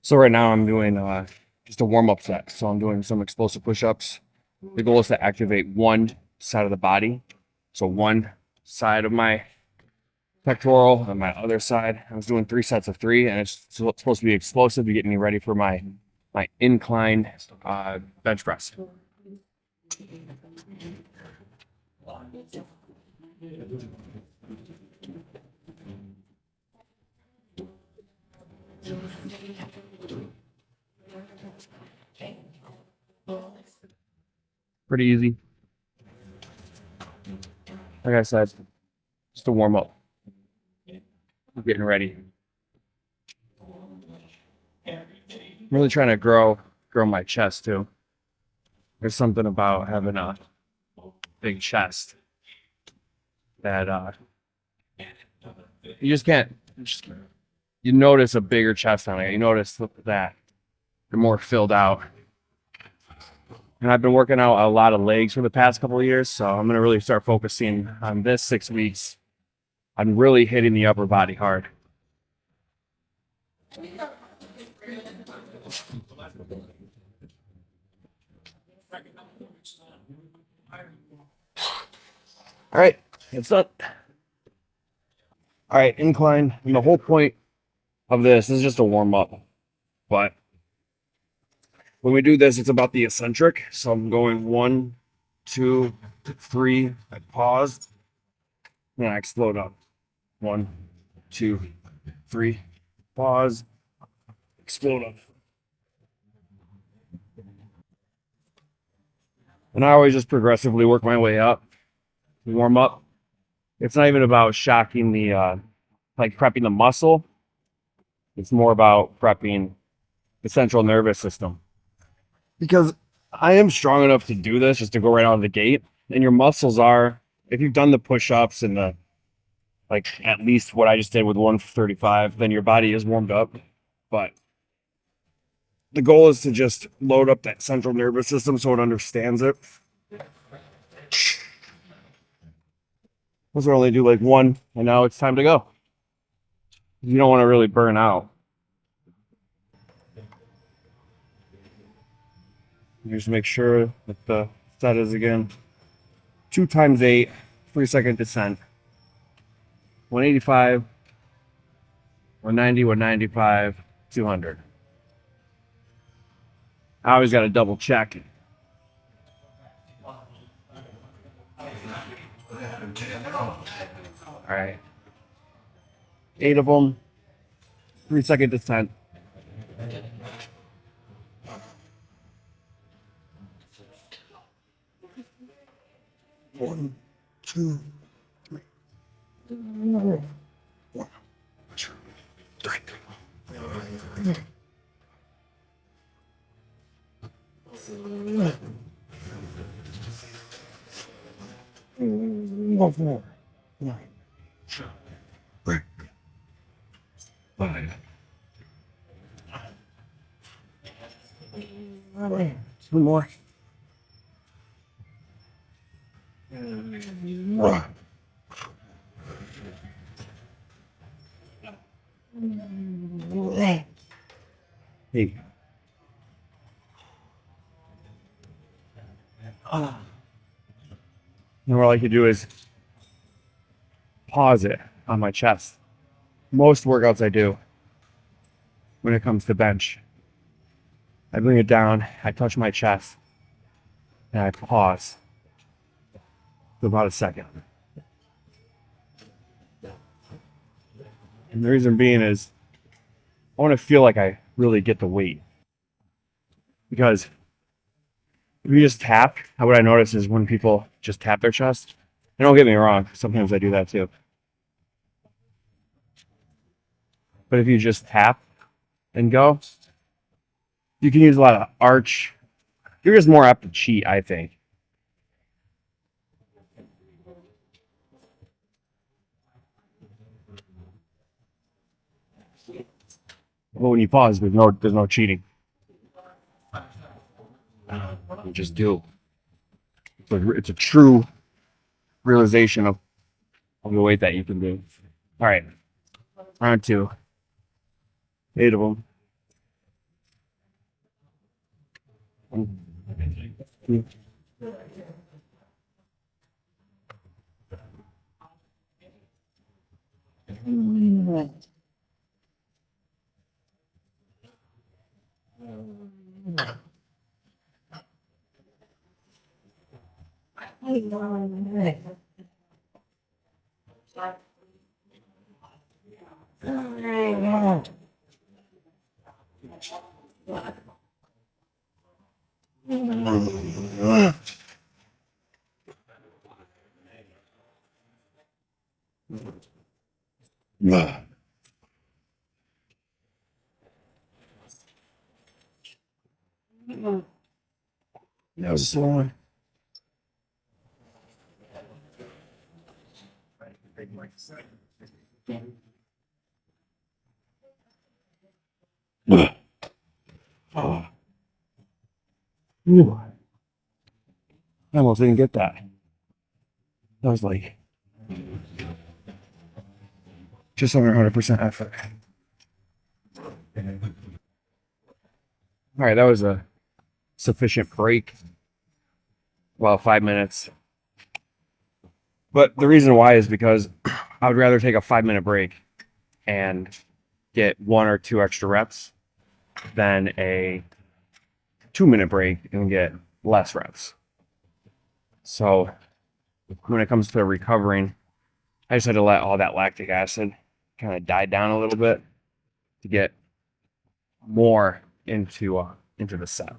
So right now I'm doing just a warm-up set. So I'm doing some explosive push-ups. The goal is to activate one side of the body. So one side of my pectoral and my other side. I was doing 3 sets of 3, and it's supposed to be explosive to get me ready for my incline bench press. Pretty easy. Like I said, just a warm up. I'm getting ready. I'm really trying to grow my chest too. There's something about having a big chest that you just can't. You notice a bigger chest on it. You notice that you're more filled out. And I've been working out a lot of legs for the past couple of years, so I'm gonna really start focusing on this 6 weeks. I'm really hitting the upper body hard. All right, it's done. All right, incline. And the whole point of this is just a warm up. But when we do this, it's about the eccentric. So I'm going 1, 2, 3. I pause, and I explode up. 1, 2, 3. Pause. Explode up. And I always just progressively work my way up. Warm up. It's not even about shocking the like prepping the muscle. It's more about prepping the central nervous system. Because I am strong enough to do this just to go right out of the gate. And your muscles are, if you've done the push-ups and the like at least what I just did with 135, then your body is warmed up. But the goal is to just load up that central nervous system so it understands it. Those are only do like 1, and now it's time to go. You don't want to really burn out. You just make sure that the set is again 2 times 8, 3-second descent. 185, 190, 195, 200. I always got to double check. All right. 8 of them, 3-second descent. One, two, three. 1, 2, 3. One more. 9, 3, 5. 2 more. 1. Hey. And what I like to do is pause it on my chest. Most workouts I do when it comes to bench, I bring it down, I touch my chest, and I pause for about a second. And the reason being is I want to feel like I really get the weight. Because if you just tap, what I notice is when people just tap their chest, and don't get me wrong, sometimes I do that too. But if you just tap and go, you can use a lot of arch. You're just more apt to cheat, I think. But when you pause, there's no cheating. You just do. It's a true realization of the weight that you can do. All right, round two. 8 of them. 1, 2. That was a slow one. Ooh. I almost didn't get that. That was like just under 100% effort. All right, that was a sufficient break. Well, 5 minutes. But the reason why is because I would rather take a 5-minute break and get 1 or 2 extra reps than a 2-minute break and get less reps. So when it comes to recovering, I just had to let all that lactic acid kind of die down a little bit to get more into the set.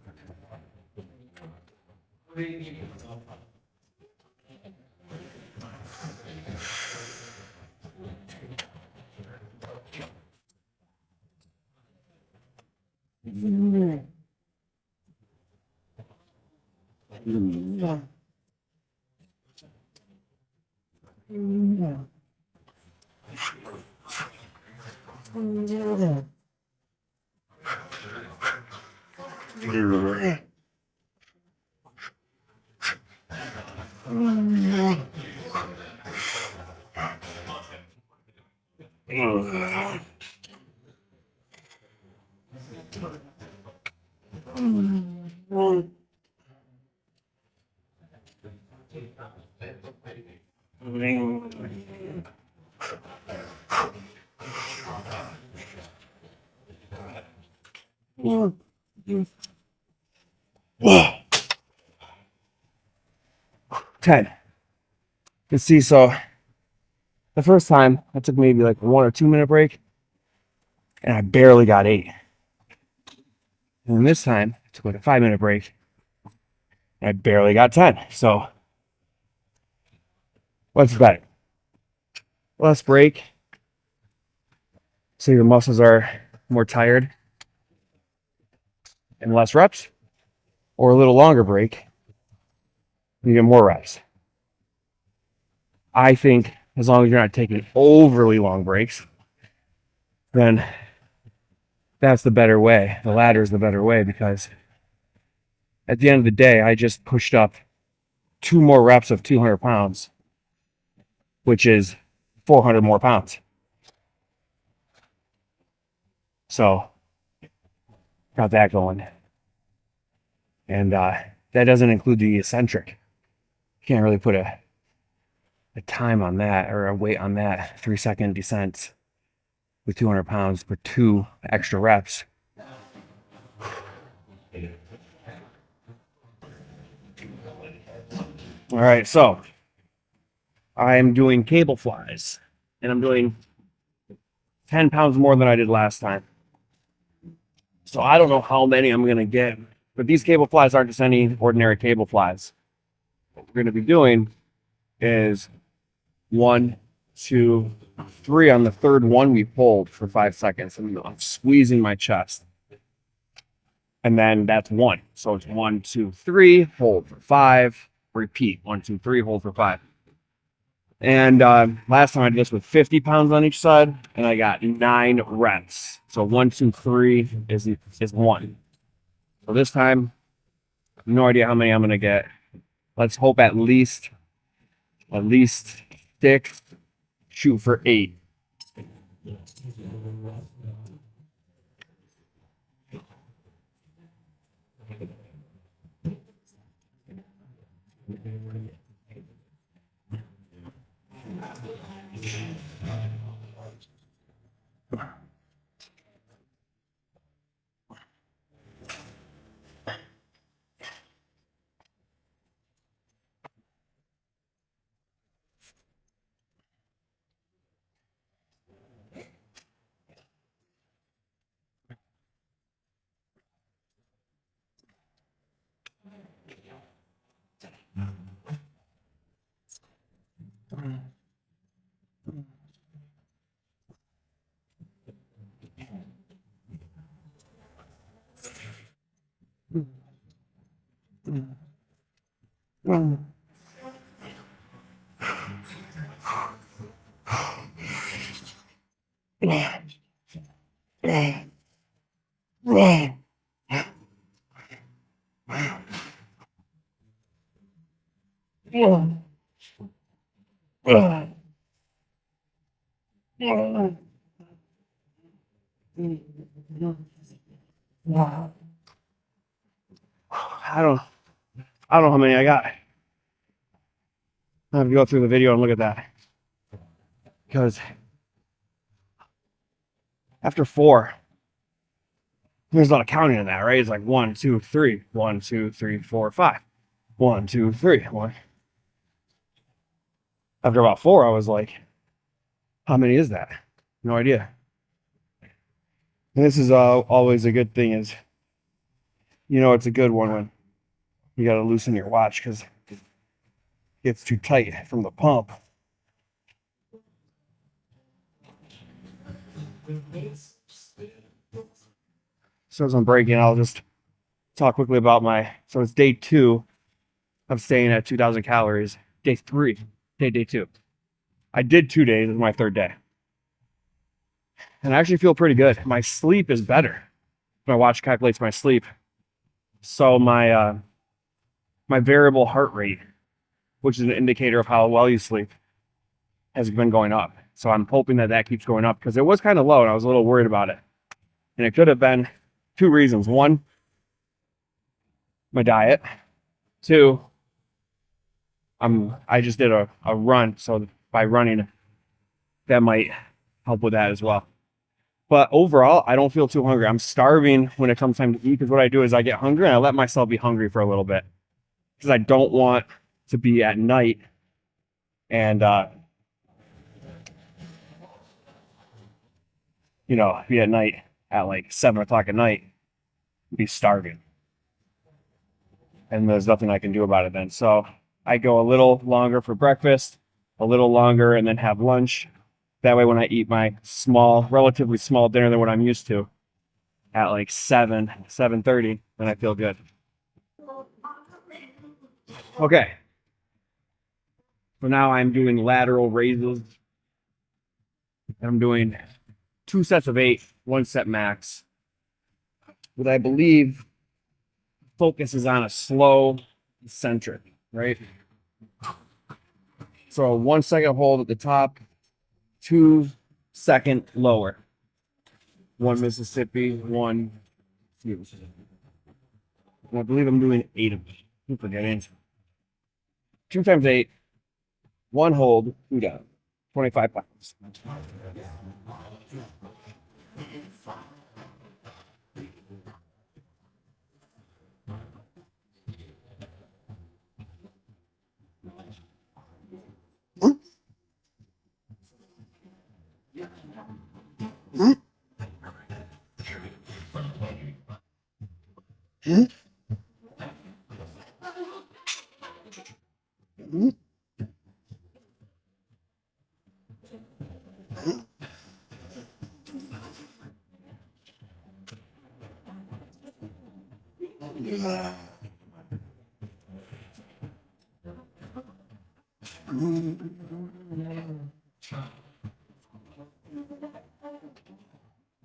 Ten. You see, so the first time I took maybe like a 1 or 2-minute break, and I barely got 8. And then this time I took like a 5-minute break, and I barely got 10. So what's better? Less break, so your muscles are more tired, and less reps, or a little longer break, you get more reps. I think as long as you're not taking overly long breaks, then that's the better way. The latter is the better way, because at the end of the day, I just pushed up 2 more reps of 200 pounds, which is 400 more pounds. So got that going. And that doesn't include the eccentric. Can't really put a time on that or a weight on that. 3-second descent with 200 pounds for 2 extra reps. All right, so I'm doing cable flies, and I'm doing 10 pounds more than I did last time. So I don't know how many I'm going to get, but these cable flies aren't just any ordinary cable flies. What we're going to be doing is 1, 2, 3. On the third one, we hold for 5 seconds, and I'm squeezing my chest. And then that's 1. So it's 1, 2, 3, hold for 5, repeat. 1, 2, 3, hold for 5. And last time I did this with 50 pounds on each side, and I got 9 reps. So 1, 2, 3 is 1. So this time, no idea how many I'm going to get. Let's hope at least At least 6, shoot for 8. I don't I don't know how many I got. I have to go through the video and look at that. Because after 4, there's a lot of counting in that, right? It's like 1, 2, 3, 1, 2, 3, 4, 5. 1, 2, 3. 1. After about 4, I was like, how many is that? No idea. And this is always a good thing is, it's a good one when you got to loosen your watch because it gets too tight from the pump. So as I'm breaking, I'll just talk quickly about so it's day 2 of staying at 2,000 calories. Day 3, day 2. I did 2 days. This is my 3rd day. And I actually feel pretty good. My sleep is better. My watch calculates my sleep. So my variable heart rate, which is an indicator of how well you sleep, has been going up. So I'm hoping that keeps going up because it was kind of low and I was a little worried about it. And it could have been 2 reasons. 1, my diet. 2, I just did a run. So by running, that might help with that as well. But overall, I don't feel too hungry. I'm starving when it comes time to eat because what I do is I get hungry and I let myself be hungry for a little bit because I don't want to be at night and be at night at like 7 o'clock at night, be starving. And there's nothing I can do about it then. So I go a little longer for breakfast, a little longer, and then have lunch. That way when I eat my relatively small dinner than what I'm used to at like 7:30, then I feel good. Okay. So now I'm doing lateral raises. I'm doing 2 sets of 8, 1 set max. What I believe focuses on a slow eccentric, right? So 1 second hold at the top, 2 second lower. 1 Mississippi, 1 and I believe I'm doing 8 of them. I'm forgetting. 2 times 8, 1 hold, 2 down. 25 pounds.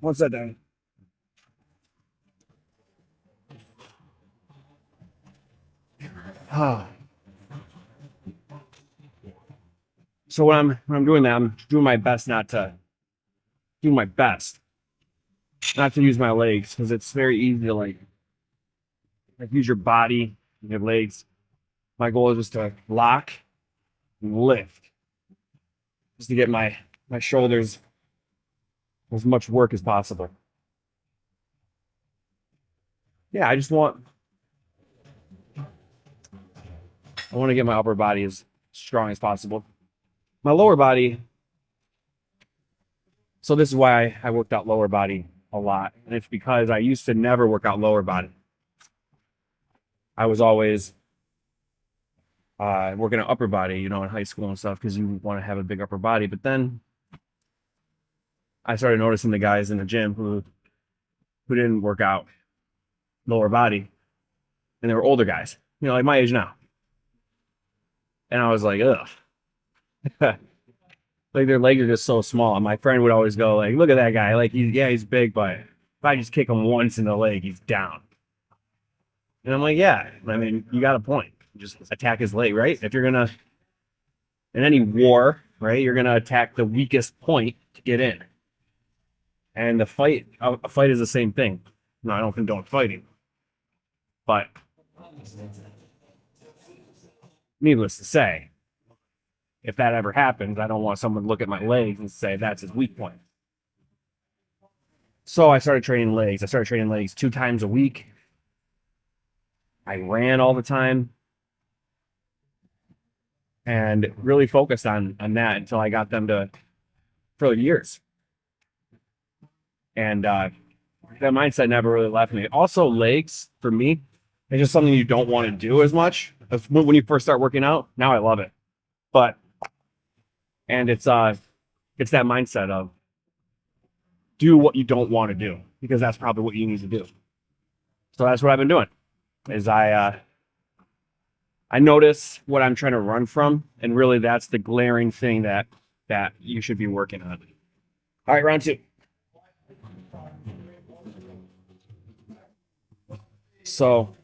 What's that down? So when I'm doing that, I'm doing my best not to do my best not to use my legs because it's very easy to like use your body and your legs. My goal is just to lock and lift, just to get my shoulders as much work as possible. Yeah, I want to get my upper body as strong as possible. My lower body, so this is why I worked out lower body a lot. And it's because I used to never work out lower body. I was always working on upper body, in high school and stuff, because you want to have a big upper body. But then I started noticing the guys in the gym who didn't work out lower body, and they were older guys, like my age now. And I was like, ugh. Like their legs are just so small. And my friend would always go like, look at that guy. Like he's big, but if I just kick him once in the leg, he's down. And I'm like, yeah, I mean, you got a point. Just attack his leg, right? If you're gonna in any war, right, you're gonna attack the weakest point to get in. And a fight is the same thing. No, I don't condone fighting, but needless to say, if that ever happens, I don't want someone to look at my legs and say that's his weak point. So I started training legs. I started training legs 2 times a week. I ran all the time and really focused on that until I got them to for years. And that mindset never really left me. Also, legs for me, it's just something you don't want to do as much as when you first start working out. Now I love it, and it's that mindset of do what you don't want to do because that's probably what you need to do. So that's what I've been doing. Is I notice what I'm trying to run from, and really that's the glaring thing that you should be working on. All right, round 2. So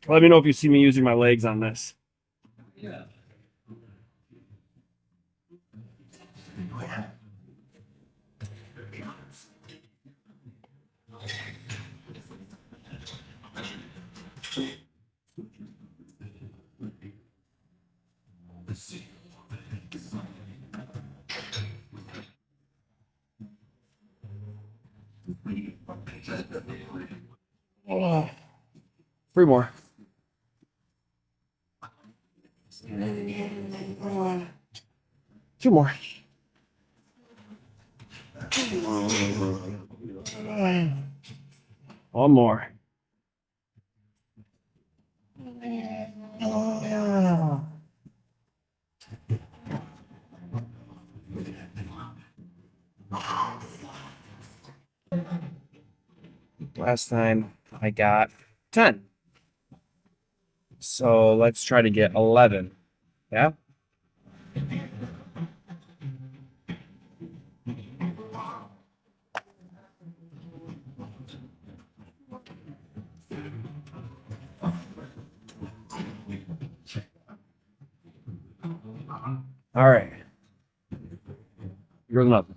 let me know if you see me using my legs on this. Yeah. Oh, 3 more. 2 more. One more. Last time I got 10. So let's try to get 11. Yeah? All right. You're up.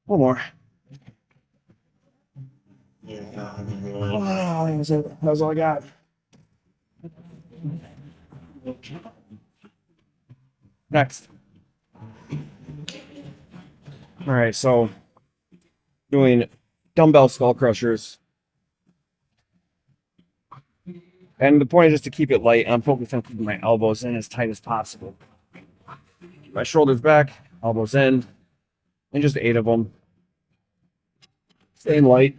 One more. That's all I got. Next. All right, so doing dumbbell skull crushers. And the point is just to keep it light. I'm focused on keeping my elbows in as tight as possible. Keep my shoulders back. elbows in, and just 8 of them. Staying light.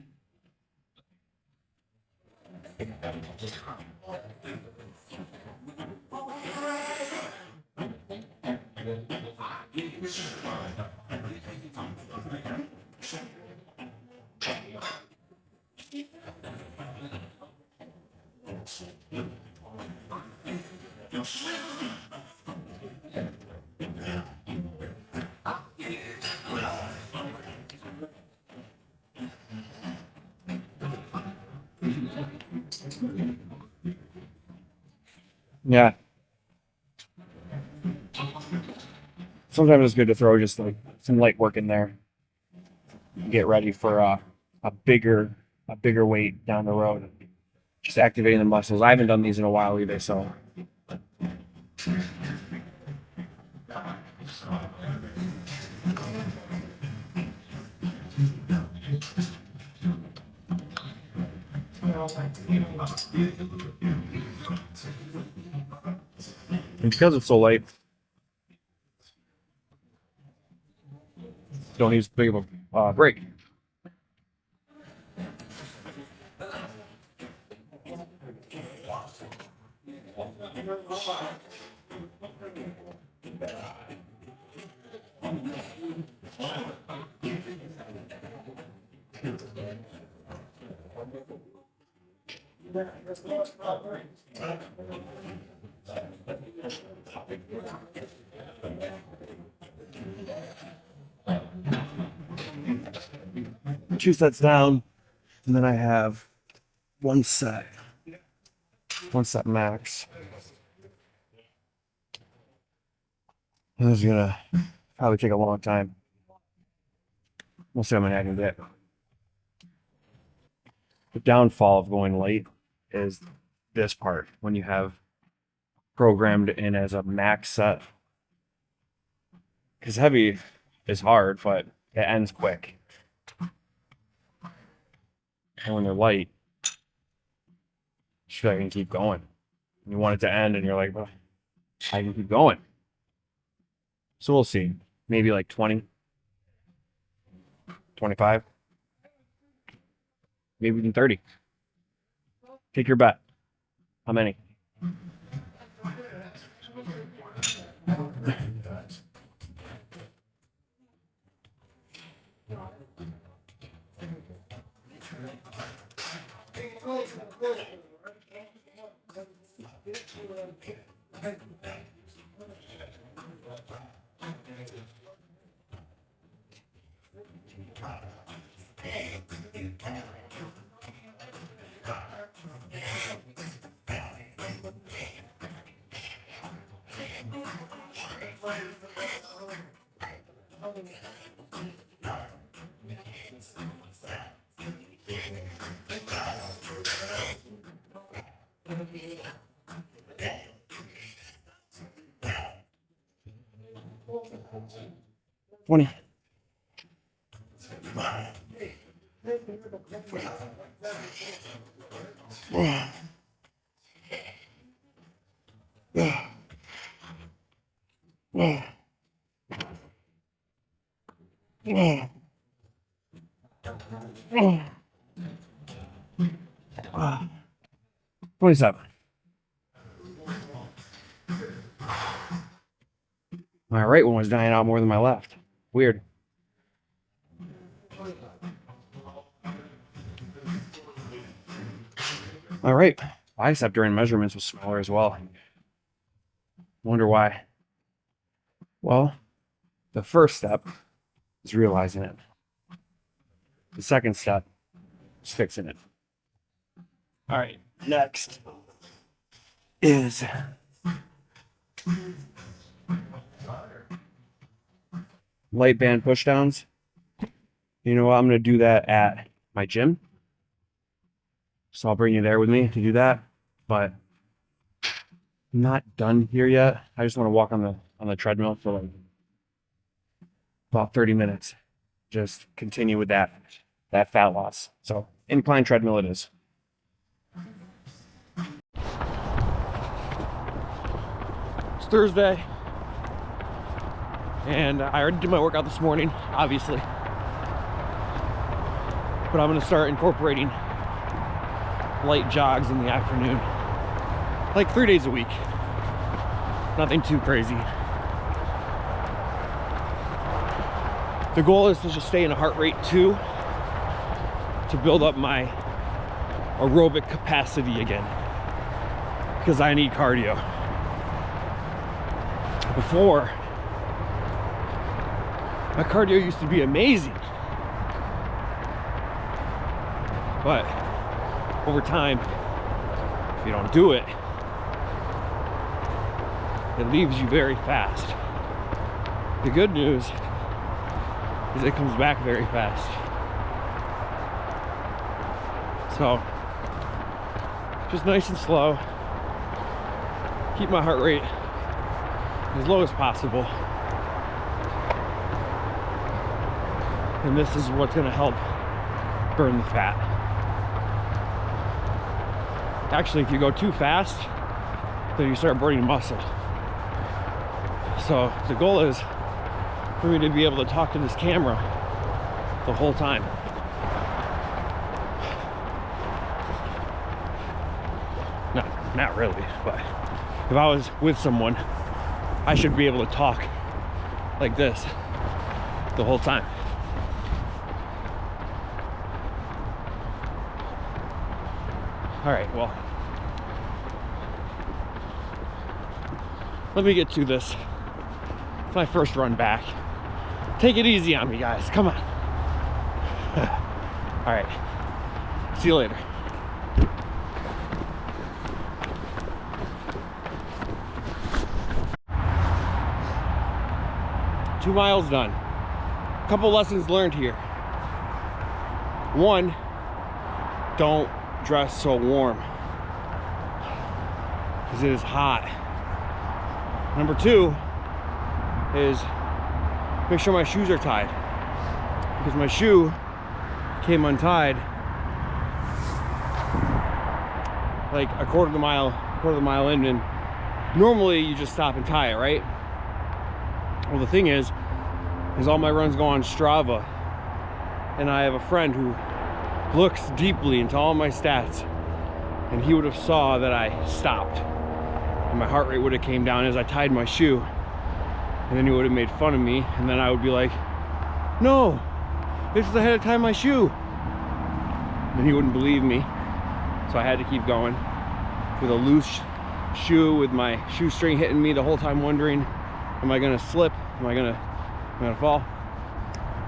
Yeah. Sometimes it's good to throw just like some light work in there. Get ready for a bigger weight down the road. Just activating the muscles. I haven't done these in a while either, so. And because it's so light, don't need as big of a break. Two sets down, and then I have one set max. And this is gonna probably take a long time. We'll see how many I can get. The downfall of going late is this part when you have programmed in as a max set. Because heavy is hard, but it ends quick. And when they're light, you feel like I can keep going. You want it to end, and you're like, well, I can keep going. So we'll see. Maybe like 20, 25, maybe even 30. Take your bet. How many? $20. $27. My right one was dying out more than my left. Weird. All right. Bicep during measurements was smaller as well. Wonder why. Well, the first step is realizing it. The second step is fixing it. All right. Next is light band pushdowns. You know what? I'm going to do that at my gym. So I'll bring you there with me to do that. But I'm not done here yet. I just want to walk on the treadmill for like about 30 minutes. Just continue with that fat loss. So incline treadmill it is. It's Thursday. And I already did my workout this morning, obviously. But I'm gonna start incorporating light jogs in the afternoon. Like 3 days a week. Nothing too crazy. The goal is to just stay in a heart rate 2 to build up my aerobic capacity again. Because I need cardio. Before, my cardio used to be amazing. But over time, if you don't do it, it leaves you very fast. The good news is it comes back very fast. So, just nice and slow. Keep my heart rate as low as possible. And this is what's gonna help burn the fat. Actually, if you go too fast, then you start burning muscle. So the goal is for me to be able to talk to this camera the whole time. No, not really, but if I was with someone, I should be able to talk like this the whole time. All right, well, let me get to this. It's my first run back. Take it easy on me, guys. Come on. All right. See you later. Two miles done. A couple lessons learned here. One, don't dress so warm because it is hot. Number two is make sure my shoes are tied, because my shoe came untied like a quarter of the mile in, and normally you just stop and tie it, right? Well, the thing is all my runs go on Strava, and I have a friend who looks deeply into all my stats, and he would have saw that I stopped and my heart rate would have came down as I tied my shoe, and then he would have made fun of me, and then I would be like, no, this is ahead of time my shoe, and he wouldn't believe me. So I had to keep going with a loose shoe, with my shoestring hitting me the whole time, wondering, am I gonna slip? Am I gonna fall?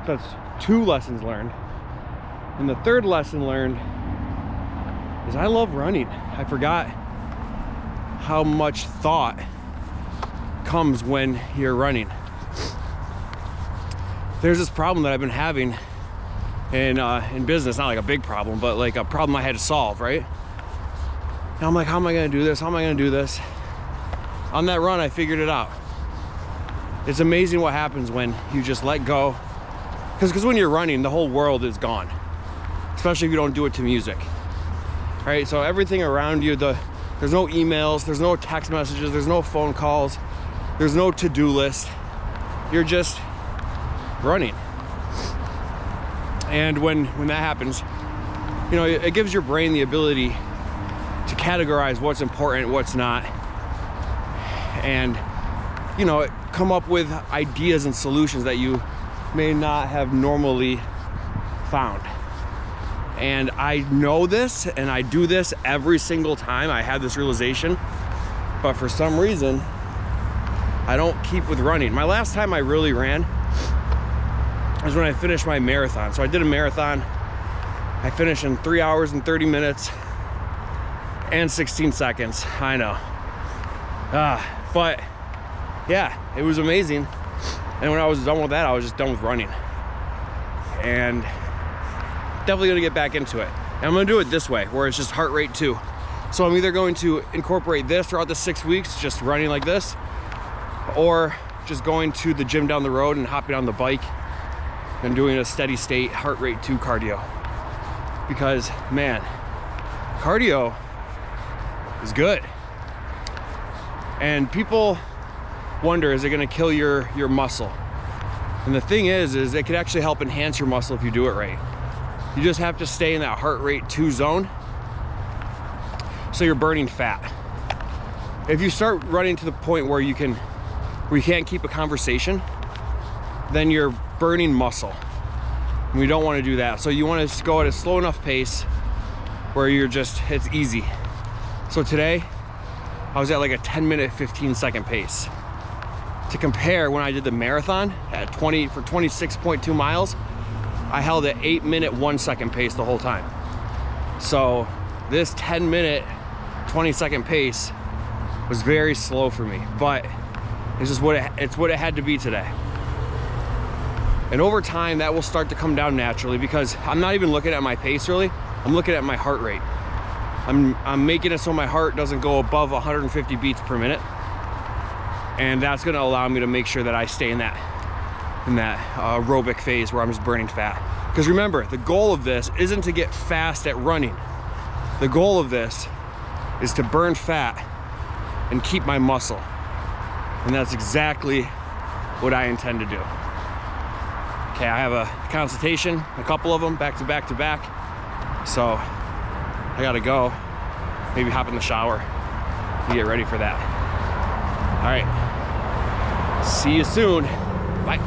That's two lessons learned. And the third lesson learned is I love running. I forgot how much thought comes when you're running. There's this problem that I've been having in business, not like a big problem, but like a problem I had to solve, right? And I'm like, how am I gonna do this? How am I gonna do this? On that run, I figured it out. It's amazing what happens when you just let go. Because when you're running, the whole world is gone. Especially if you don't do it to music. Right? So everything around you, there's no emails, there's no text messages, there's no phone calls, there's no to-do list. You're just running. And when that happens, you know, it gives your brain the ability to categorize what's important, what's not. And, you know, come up with ideas and solutions that you may not have normally found. And I know this, and I do this every single time I have this realization, but for some reason I don't keep with running. My last time I really ran was when I finished my marathon. So I did a marathon. I finished in 3 hours and 30 minutes and 16 seconds. I know. But yeah, it was amazing. And when I was done with that, I was just done with running. And definitely gonna get back into it. And I'm gonna do it this way, where it's just heart rate 2. So I'm either going to incorporate this throughout the 6 weeks, just running like this, or just going to the gym down the road and hopping on the bike and doing a steady state heart rate 2 cardio. Because man, cardio is good. And people wonder, is it gonna kill your muscle? And the thing is it could actually help enhance your muscle if you do it right. You just have to stay in that heart rate 2 zone, so you're burning fat. If you start running to the point where you can't keep a conversation, then you're burning muscle. And we don't want to do that. So you want to go at a slow enough pace where it's easy. So today, I was at like a 10-minute, 15-second pace. To compare, when I did the marathon for 26.2 miles, I held an 8-minute, 1-second pace the whole time. So this 10-minute, 20-second pace was very slow for me, but it's just what it had to be today. And over time, that will start to come down naturally, because I'm not even looking at my pace really. I'm looking at my heart rate. I'm making it so my heart doesn't go above 150 beats per minute. And that's gonna allow me to make sure that I stay in that aerobic phase where I'm just burning fat. Because remember, the goal of this isn't to get fast at running. The goal of this is to burn fat and keep my muscle. And that's exactly what I intend to do. Okay, I have a consultation, a couple of them, back to back to back. So I gotta go, maybe hop in the shower and get ready for that. All right, see you soon. Bye.